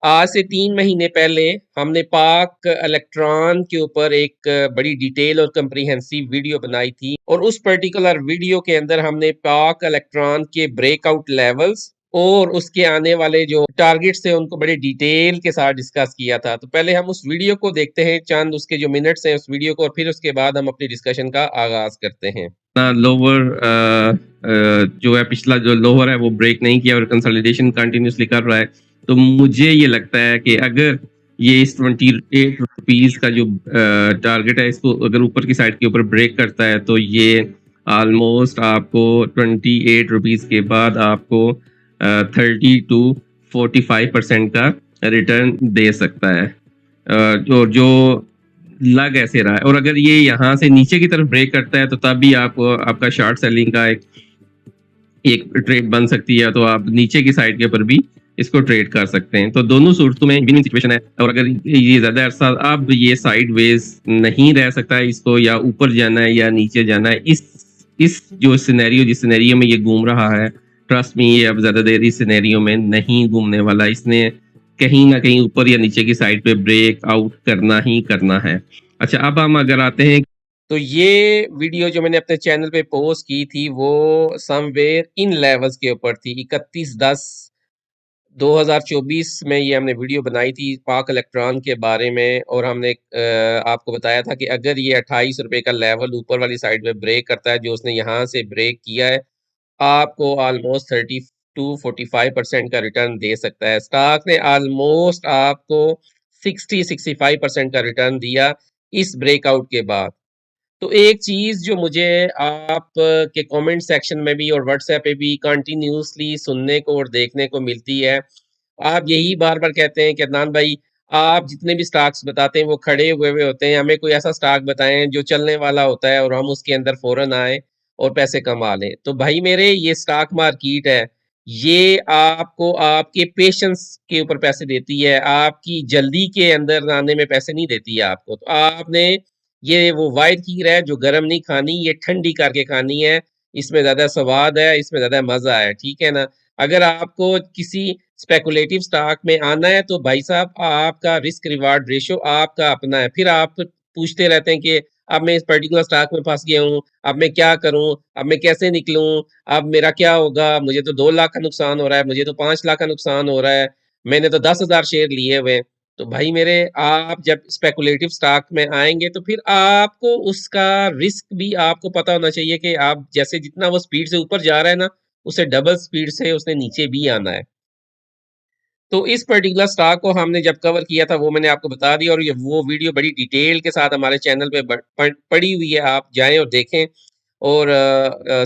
आज से 3 महीने पहले हमने पाक इलेक्ट्रॉन के ऊपर एक बड़ी डिटेल और कंप्रिहेंसिव वीडियो बनाई थी और उस पर्टिकुलर वीडियो के अंदर हमने पाक इलेक्ट्रॉन के ब्रेकआउट लेवल्स और उसके आने वाले जो टारगेट्स थे उनको बड़े डिटेल के साथ डिस्कस किया था। तो पहले हम उस वीडियो को देखते हैं, चंद उसके जो मिनट्स हैं उस वीडियो को, और फिर उसके बाद हम अपनी डिस्कशन का आगाज करते हैं। लोअर जो है, पिछला जो लोअर है वो ब्रेक नहीं किया और कंसोलिडेशन कंटिन्यूसली कर रहा है। तो मुझे ये लगता है कि अगर ये इस 28 रुपीज का जो टारगेट है, इसको अगर ऊपर की साइड के ऊपर ब्रेक करता है तो ये ऑलमोस्ट आपको 28 रुपीज के बाद आपको 30 to 45% का रिटर्न दे सकता है। जो लग ऐसे रहा है, और अगर ये यहाँ से नीचे की तरफ ब्रेक करता है तो तब भी आपको आपका शॉर्ट सेलिंग का एक ट्रेड बन सकती है, तो आप नीचे की साइड के ऊपर भी इसको ट्रेड कर सकते हैं। तो दोनों सूरतों में विनिंग सिचुएशन है। और अगर ये ज्यादा अरसा अब ये साइड वेज नहीं रह सकता है, इसको या ऊपर जाना है या नीचे जाना है, इस जो सिनेरियो जिस सिनेरियो में ये घूम रहा है, ट्रस्ट मी, ये अब ज्यादा देर इस सिनेरियो में नहीं घूमने वाला। इसने कहीं ना कहीं ऊपर या नीचे की साइड पे ब्रेक आउट करना ही करना है। अच्छा, अब हम अगर आते हैं, तो ये वीडियो जो मैंने अपने चैनल पे पोस्ट की थी वो समवेयर इन लेवल्स के ऊपर थी। 31/10/2024 में ये हमने वीडियो बनाई थी पाक इलेक्ट्रॉन के बारे में, और हमने आपको बताया था कि अगर ये 28 रुपए का लेवल ऊपर वाली साइड पे ब्रेक करता है, जो उसने यहाँ से ब्रेक किया है, आपको ऑलमोस्ट 30 to 45% का रिटर्न दे सकता है। स्टॉक ने ऑलमोस्ट आपको 60-65% का रिटर्न दिया इस ब्रेकआउट के बाद। तो एक चीज जो मुझे आप के कमेंट सेक्शन में भी और व्हाट्सएप पे भी कंटिन्यूसली सुनने को और देखने को मिलती है, आप यही बार बार कहते हैं कि अदनान भाई, आप जितने भी स्टॉक्स बताते हैं वो खड़े हुए हुए होते हैं, हमें कोई ऐसा स्टॉक बताएं जो चलने वाला होता है और हम उसके अंदर फौरन आए और पैसे कमा लें। तो भाई मेरे, ये स्टॉक मार्केट है, ये आपको आपके पेशेंस के ऊपर पैसे देती है, आपकी जल्दी के अंदर आने में पैसे नहीं देती है आपको। तो आपने ये वो वाइट खीर है जो गरम नहीं खानी, ये ठंडी करके खानी है। इसमें ज्यादा स्वाद है, इसमें ज्यादा मजा है, ठीक है ना। अगर आपको किसी स्पेकुलेटिव स्टॉक में आना है तो भाई साहब, आपका रिस्क रिवार्ड रेशो आपका अपना है। फिर आप पूछते रहते हैं कि अब मैं इस पर्टिकुलर स्टॉक में फंस गया हूँ, अब मैं क्या करूं, अब मैं कैसे निकलूं, अब मेरा क्या होगा, मुझे तो 2 लाख का नुकसान हो रहा है, मुझे तो 5 लाख का नुकसान हो रहा है, मैंने तो 10,000 शेयर लिए हुए हैं। तो भाई मेरे, आप जब स्पेकुलेटिव स्टॉक में आएंगे तो फिर आपको उसका रिस्क भी आपको पता होना चाहिए कि आप जैसे जितना वो स्पीड से ऊपर जा रहा है ना, उससे डबल स्पीड से उसने नीचे भी आना है। तो इस पर्टिकुलर स्टॉक को हमने जब कवर किया था वो मैंने आपको बता दिया, और ये वो वीडियो बड़ी डिटेल के साथ हमारे चैनल पे पड़ी हुई है, आप जाएं और देखें और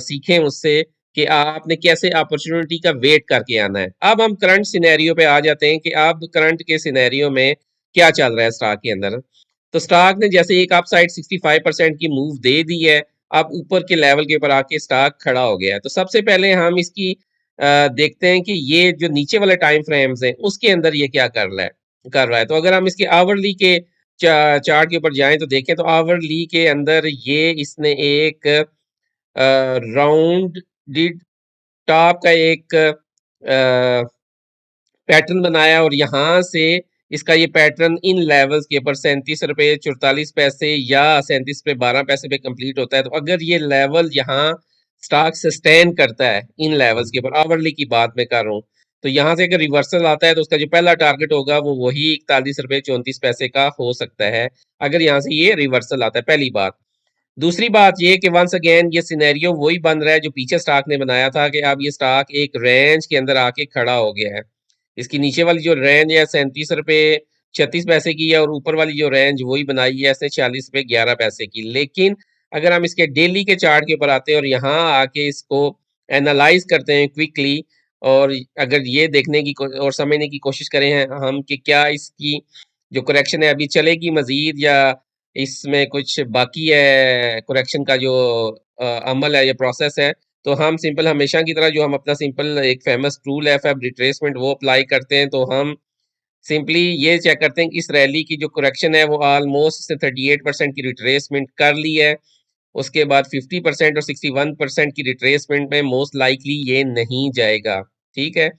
सीखें उससे कि आपने कैसे अपॉर्चुनिटी का वेट करके आना है। अब हम करंट सिनेरियो पे आ जाते हैं कि अब करंट के सिनेरियो में क्या चल रहा है स्टॉक के अंदर। तो स्टॉक ने जैसे एक अप साइड 65% की मूव दे दी है, अब ऊपर के लेवल के ऊपर आके स्टॉक खड़ा हो गया है। तो सबसे पहले हम इसकी देखते हैं कि ये जो नीचे वाले टाइम फ्रेम्स हैं उसके अंदर ये क्या कर रहा है। तो अगर हम इसके आवरली के चार्ट के ऊपर जाएं तो देखें, तो आवरली के अंदर ये इसने एक राउंड डिड टॉप का एक पैटर्न बनाया, और यहाँ से इसका ये पैटर्न इन लेवल्स के ऊपर 37 रुपए 44 पैसे या 37 रुपए 12 पैसे पे कंप्लीट होता है। तो अगर ये लेवल यहाँ स्टॉक सस्टेन करता है इन लेवल्स के ऊपर, आवरली की बात मैं कर रहा हूँ, तो यहाँ से अगर रिवर्सल आता है तो उसका जो पहला टारगेट होगा वो वही 41 रुपए 34 पैसे का हो सकता है, अगर यहाँ से ये रिवर्सल आता है, पहली बात। दूसरी बात ये कि वंस अगेन ये सिनेरियो वही बन रहा है जो पीछे स्टॉक ने बनाया था, कि अब ये स्टॉक एक रेंज के अंदर आके खड़ा हो गया है। इसकी नीचे वाली जो रेंज है 37 रुपए 36 पैसे की है, और ऊपर वाली जो रेंज वही बनाई है इसने 40 रुपए 11 पैसे की। लेकिन अगर हम इसके डेली के चार्ट के ऊपर आते हैं और यहाँ आके इसको एनालाइज करते हैं क्विकली, और अगर ये देखने की और समझने की कोशिश करें हैं हम कि क्या इसकी जो करेक्शन है अभी चलेगी मजीद, या इसमें कुछ बाकी है करेक्शन का जो अमल है या प्रोसेस है, तो हम सिंपल हमेशा की तरह जो हम अपना सिंपल एक फेमस टूल है एफ रिट्रेसमेंट वो अप्लाई करते हैं। तो हम सिंपली ये चेक करते हैं कि इस रैली की जो करेक्शन है वो ऑलमोस्ट इसने 38% की रिट्रेसमेंट कर ली है। उसके बाद 50% और 61% की रिट्रेसमेंट में मोस्ट लाइकली ये नहीं जाएगा, ठीक है।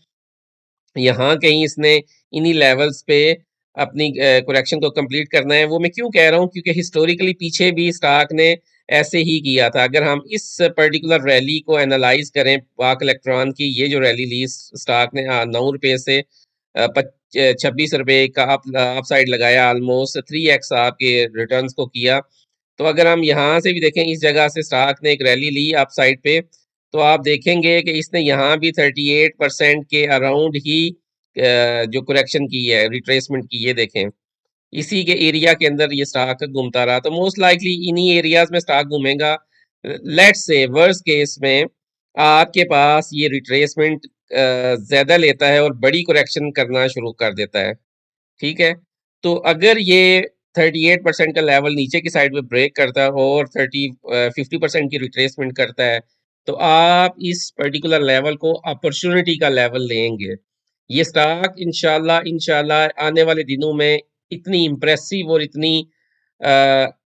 यहाँ कहीं इसने इन्हीं लेवल्स पे अपनी करेक्शन को कंप्लीट करना है। वो मैं क्यों कह रहा हूँ, क्योंकि हिस्टोरिकली पीछे भी स्टॉक ने ऐसे ही किया था। अगर हम इस पर्टिकुलर रैली को एनालाइज करें, पाक इलेक्ट्रॉन की ये जो रैली ली स्टॉक ने 9 रुपये से 26 रुपये का अप साइड लगाया, ऑलमोस्ट 3x आपके रिटर्न्स को किया। तो अगर हम यहाँ से भी देखें, इस जगह से स्टॉक ने एक रैली ली अप साइड पे, तो आप देखेंगे कि इसने यहाँ भी 38% के अराउंड ही जो करेक्शन की है, रिट्रेसमेंट की, ये देखें इसी के एरिया के अंदर ये स्टॉक घूमता रहा। तो मोस्ट लाइकली इन्हीं एरियाज में स्टॉक घूमेगा। लेट्स से वर्स्ट केस में आपके पास ये रिट्रेसमेंट ज्यादा लेता है और बड़ी करेक्शन करना शुरू कर देता है, ठीक है। तो अगर ये 38% का लेवल नीचे की साइड में ब्रेक करता है और 50% की रिट्रेसमेंट करता है, तो आप इस पर्टिकुलर लेवल को अपॉर्चुनिटी का लेवल लेंगे। ये स्टॉक इंशाल्लाह इंशाल्लाह आने वाले दिनों में इतनी इम्प्रेसिव और इतनी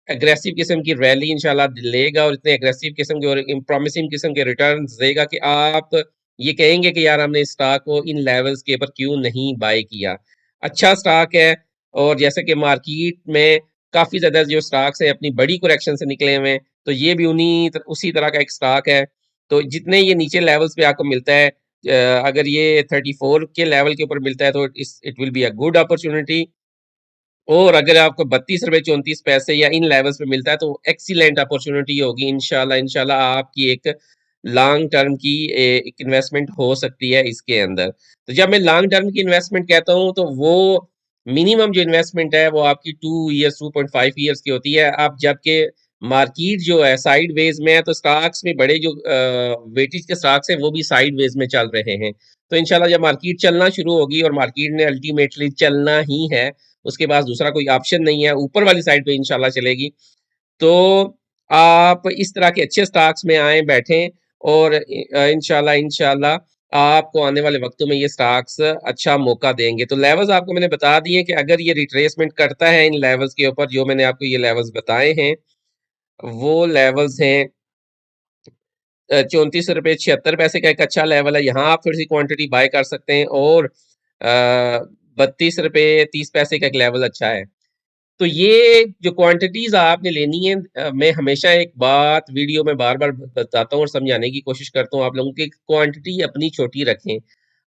एग्रेसिव किस्म की रैली इंशाल्लाह लेगा और इतने एग्रेसिव किस्म के और प्रॉमिसिंग किस्म के रिटर्न्स देगा कि आप ये कहेंगे कि यार हमने इस स्टॉक को इन लेवल्स के ऊपर क्यों नहीं बाय किया। अच्छा स्टॉक है, और जैसे कि मार्केट में काफ़ी ज़्यादा जो स्टॉक्स हैं अपनी बड़ी करेक्शन से निकले हुए हैं, तो ये भी उसी तरह का एक स्टॉक है। तो जितने ये नीचे लेवल्स पे आपको मिलता है, अगर ये 34 के लेवल के ऊपर मिलता है तो it will be a good opportunity. और अगर आपको 32 रुपए 34 पैसे या इन लेवल्स पे मिलता है तो एक्सीलेंट अपॉर्चुनिटी होगी। इंशाल्लाह इंशाल्लाह आपकी एक लॉन्ग टर्म की एक इन्वेस्टमेंट हो सकती है इसके अंदर। तो जब मैं लॉन्ग टर्म की इन्वेस्टमेंट कहता हूँ तो वो मिनिमम जो इन्वेस्टमेंट है वो आपकी 2 ईयर्स 2.5 ईयर्स की होती है। अब जबकि मार्केट जो है साइड वेज में है, तो स्टॉक्स में बड़े जो वेटेज के स्टॉक्स हैं वो भी साइड वेज में चल रहे हैं। तो इंशाल्लाह जब मार्केट चलना शुरू होगी, और मार्केट ने अल्टीमेटली चलना ही है, उसके पास दूसरा कोई ऑप्शन नहीं है, ऊपर वाली साइड पे इंशाल्लाह चलेगी, तो आप इस तरह के अच्छे स्टॉक्स में आए बैठें, और इंशाल्लाह इंशाल्लाह आपको आने वाले वक्तों में ये स्टॉक्स अच्छा मौका देंगे। तो लेवल्स आपको मैंने बता दिए कि अगर ये रिट्रेसमेंट करता है इन लेवल्स के ऊपर, जो मैंने आपको ये लेवल्स बताए हैं, वो लेवल्स हैं 34 रुपये 76 पैसे का एक अच्छा लेवल है, यहाँ आप थोड़ी सी क्वांटिटी बाय कर सकते हैं। और 32 रुपये 30 पैसे का एक लेवल अच्छा है। तो ये जो क्वांटिटीज आपने लेनी है, मैं हमेशा एक बात वीडियो में बार बार बताता हूँ और समझाने की कोशिश करता हूँ आप लोगों की, क्वांटिटी अपनी छोटी रखें।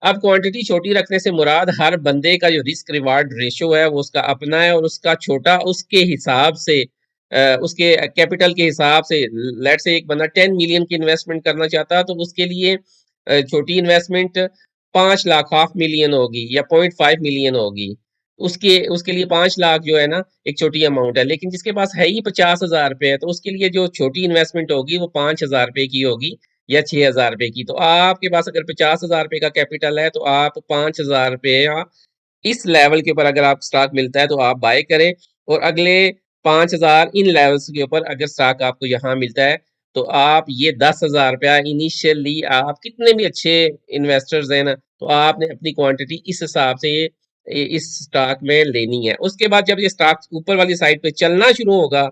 अब क्वांटिटी छोटी रखने से मुराद हर बंदे का जो रिस्क रिवार्ड रेशो है वो उसका अपना है, और उसका छोटा उसके हिसाब से, उसके कैपिटल के हिसाब से। लेट से एक बंदा 10 मिलियन की इन्वेस्टमेंट करना चाहता है, तो उसके लिए छोटी इन्वेस्टमेंट 5 लाख, 500,000 होगी या 0.5 मिलियन होगी। उसके उसके लिए 5 लाख जो है ना एक छोटी अमाउंट है। लेकिन जिसके पास है ही 50,000 रुपए है, तो उसके लिए जो छोटी इन्वेस्टमेंट होगी वो 5,000 रुपए की होगी या 6,000 रुपए की। तो आपके पास अगर 50,000 रुपए का कैपिटल है, तो आप 5,000 रुपया इस लेवल के ऊपर अगर आप स्टॉक मिलता है तो आप बाय करें, और अगले 5,000 इन लेवल्स के ऊपर अगर स्टॉक आपको यहाँ मिलता है, तो आप ये 10,000 रुपया इनिशियली, आप कितने भी अच्छे इन्वेस्टर्स हैं ना, तो आपने अपनी क्वांटिटी इस हिसाब से इस स्टॉक में लेनी है। उसके बाद जब ये स्टॉक ऊपर वाली साइड पे चलना शुरू होगा,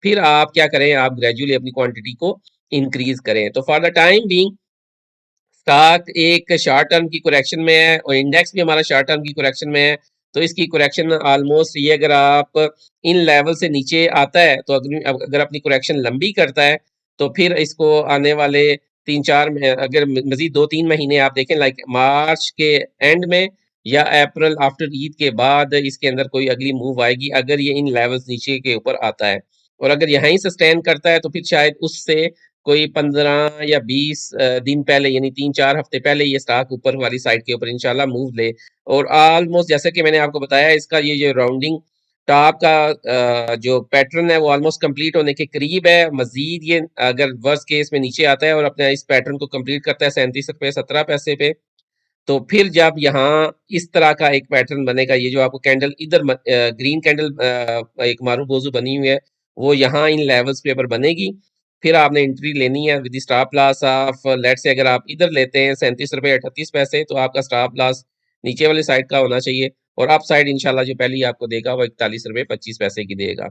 फिर आप क्या करें, आप ग्रेजुअली अपनी क्वांटिटी को इंक्रीज करें। तो for the time being stock एक शॉर्ट टर्म की करेक्शन में है, और इंडेक्स भी हमारा शॉर्ट टर्म की करेक्शन में है। तो इसकी करेक्शन ऑलमोस्ट ये, अगर आप इन लेवल से नीचे आता है, तो अगर अपनी करेक्शन लंबी करता है, तो फिर इसको आने वाले 3-4 अगर मजीद 2-3 महीने आप देखें, लाइक मार्च के एंड में या अप्रैल आफ्टर ईद के बाद, इसके अंदर कोई अगली मूव आएगी अगर ये इन लेवल्स नीचे के ऊपर आता है। और अगर यहीं सस्टेन करता है, तो फिर शायद उससे कोई 15 या 20 दिन पहले, यानी 3-4 हफ्ते पहले ये स्टॉक ऊपर वाली साइड के ऊपर इंशाल्लाह मूव ले। और ऑलमोस्ट जैसे कि मैंने आपको बताया, इसका ये जो राउंडिंग टॉप का जो पैटर्न है वो ऑलमोस्ट कंप्लीट होने के करीब है। मजीद ये अगर वर्स्ट केस में नीचे आता है और अपने इस पैटर्न को कंप्लीट करता है 37 रुपये 17 पैसे पे, तो फिर जब यहाँ इस तरह का एक पैटर्न बनेगा, ये जो आपको कैंडल इधर ग्रीन कैंडल एक मारूफ मौजू बनी हुई है, वो यहाँ इन लेवल्स पे ऊपर बनेगी, फिर आपने एंट्री लेनी है with stop loss of, let say अगर आप इधर लेते हैं 37 रुपये 38 पैसे, तो आपका स्टॉप लॉस नीचे वाली साइड का होना चाहिए, और अप साइड इंशाल्लाह जो पहली आपको देगा वो 41 रुपये 25 पैसे की देगा।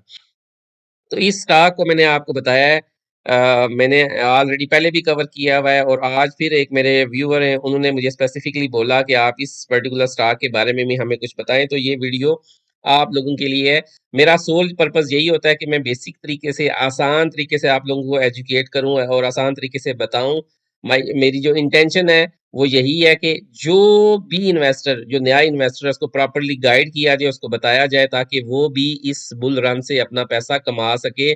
तो इस स्टॉक को मैंने आपको बताया है मैंने ऑलरेडी पहले भी कवर किया हुआ है और आज फिर एक मेरे व्यूअर हैं, उन्होंने मुझे स्पेसिफिकली बोला कि आप इस पर्टिकुलर स्टॉक के बारे में भी हमें कुछ बताएँ, तो ये वीडियो आप लोगों के लिए है। मेरा सोल पर्पस यही होता है कि मैं बेसिक तरीके से, आसान तरीके से आप लोगों को एजुकेट करूँ और आसान तरीके से बताऊँ। मेरी जो इंटेंशन है, वो यही है कि जो भी इन्वेस्टर, जो नया इन्वेस्टर है, उसको प्रॉपर्ली गाइड किया जाए, उसको बताया जाए ताकि वो भी इस बुल रन से अपना पैसा कमा सके।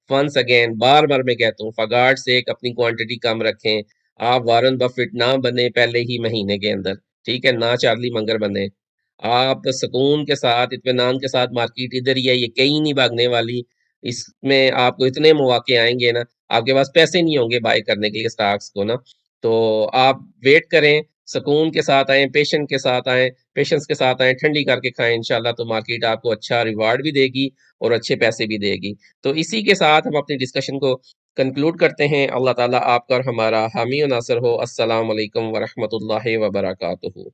वंस अगेन बार-बार मैं कहता हूँ, फॉर गॉड सेक अपनी क्वांटिटी कम रखें। आप वॉरेन बफेट ना बने पहले ही महीने के अंदर, ठीक है? ना चार्ली मगर बने। आप सुकून के साथ, इत्मीनान के साथ, मार्केट इधर ही है, ये कहीं नहीं भागने वाली। इसमें आपको इतने मौके आएँगे ना, आपके पास पैसे नहीं होंगे बाय करने के लिए स्टॉक्स को ना। तो आप वेट करें, सुकून के साथ आएँ, पेशेंस के साथ आएँ, ठंडी करके खाएँ इंशाल्लाह, तो मार्केट आपको अच्छा रिवार्ड भी देगी और अच्छे पैसे भी देगी। तो इसी के साथ हम अपनी डिस्कशन को कंक्लूड करते हैं। अल्लाह ताला आपका और हमारा हामी और नासिर हो। अस्सलाम वालेकुम व रहमतुल्लाहि व बरकातुहू।